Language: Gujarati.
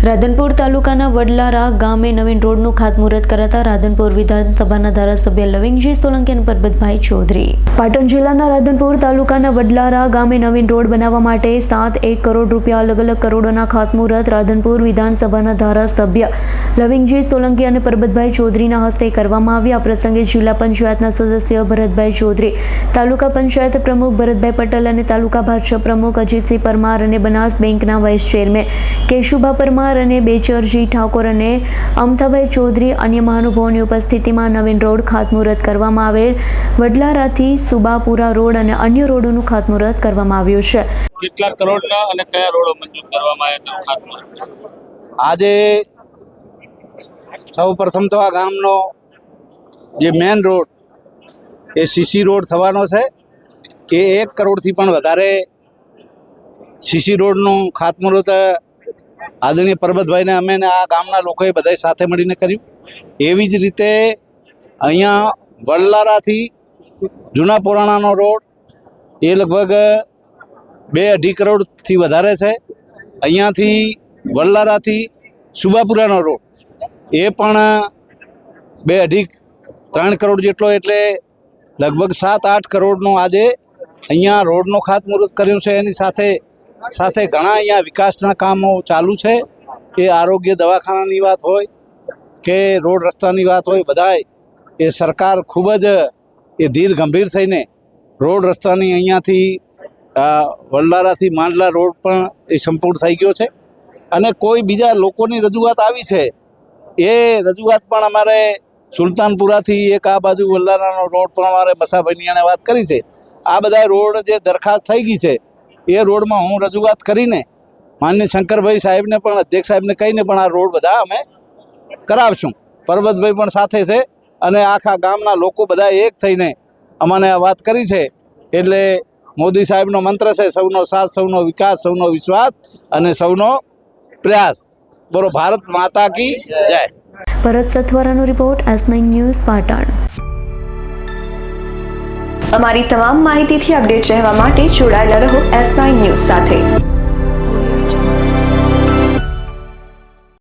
રાધનપુર તાલુકાના વડલારા ગામે નવીન રોડનું ખાતમુહૂર્ત કરાતા રાધનપુર વિધાનસભાના ધારાસભ્ય લવિંગજી સોલંકી અને પરબતભાઈ ચૌધરી. પાટણ જિલ્લાના રાધનપુર તાલુકાના વડલારા ગામે નવીન રોડ બનાવવા માટે 7.1 કરોડ રૂપિયા અલગ અલગ કરોડોના ખાતમુહૂર્ત રાધનપુર વિધાનસભાના ધારાસભ્ય લવિંગજી સોલંકી અને પરબતભાઈ ચૌધરીના હસ્તે કરવામાં આવ્યા. આ પ્રસંગે જિલ્લા પંચાયતના સદસ્ય ભરતભાઈ ચૌધરી, તાલુકા પંચાયત પ્રમુખ ભરતભાઈ પટેલ અને તાલુકા ભાજપ પ્રમુખ અજીતસિંહ પરમાર અને બનાસ બેંકના વાઇસ ચેરમેન કેશુભા પરમાર અને બેચરજી ઠાકોર અને અમથાભાઈ ચૌધરી અન્ય મહાનુભાવોની ઉપસ્થિતિમાં નવીન રોડ ખાતમુહૂર્ત કરવામાં આવેલ. વડલારાથી સુબાપુરા રોડ અને અન્ય રોડોનું ખાતમુહૂર્ત કરવામાં આવ્યું છે. કેટલા કરોડના અને કયા રોડો મંજૂર કરવામાં આવ્યા તેનું ખાતમુહૂર્ત આજે સૌ પ્રથમ તો આ ગામનો જે મેન રોડ એ સીસી રોડ થવાનો છે. એ 1 કરોડથી પણ વધારે સીસી રોડનું ખાતમુહૂર્ત આદરણીય પરબતભાઈને અમે આ ગામના લોકોએ બધાએ સાથે મળીને કર્યું. એવી જ રીતે અહીંયા વડલારાથી જૂના પુરાણાનો રોડ એ લગભગ 2-2.5 કરોડથી વધારે છે. અહીંયાથી વડલારાથી સુબાપુરાનો રોડ એ પણ 2-2.5-3 કરોડ જેટલો, એટલે લગભગ 7-8 કરોડનું આજે અહીંયા રોડનું ખાતમુહૂર્ત કર્યું છે. એની સાથે સાથે ઘણા અહીંયા વિકાસના કામો ચાલુ છે. એ આરોગ્ય દવાખાનાની વાત હોય કે રોડ રસ્તાની વાત હોય, બધાય એ સરકાર ખૂબ જ ધીર ગંભીર થઈને રોડ રસ્તાની અહીંયાથી વડલારાથી માંડલા રોડ પણ એ સંપૂર્ણ થઈ ગયો છે. અને કોઈ બીજા લોકોની રજૂઆત આવી છે, એ રજૂઆત પણ અમારે સુલતાનપુરાથી એક આ બાજુ વડલારાનો રોડ પણ અમારે મસાભાઈની વાત કરી છે. આ બધા રોડ જે દરખાસ્ત થઈ ગઈ છે એ રોડમાં હું રજૂઆત કરીને માનનીય શંકરભાઈ સાહેબને પણ અધ્યક્ષ સાહેબને કહીને પણ આ રોડ બધા અમે કરાવશું. પરબતભાઈ પણ સાથે છે અને આખા ગામના લોકો બધા એક થઈને અમને આ વાત કરી છે. એટલે મોદી સાહેબનો મંત્ર છે, સૌનો સાથ, સૌનો વિકાસ, સૌનો વિશ્વાસ અને સૌનો પ્રયાસ. બોલો ભારત માતા કી જય. ભરત સથવારાનો રિપોર્ટ, S9 ન્યૂઝ, પાટણ. અમારી તમામ માહિતીથી અપડેટ રહેવા માટે જોડાયેલા રહો S9 ન્યૂઝ સાથે.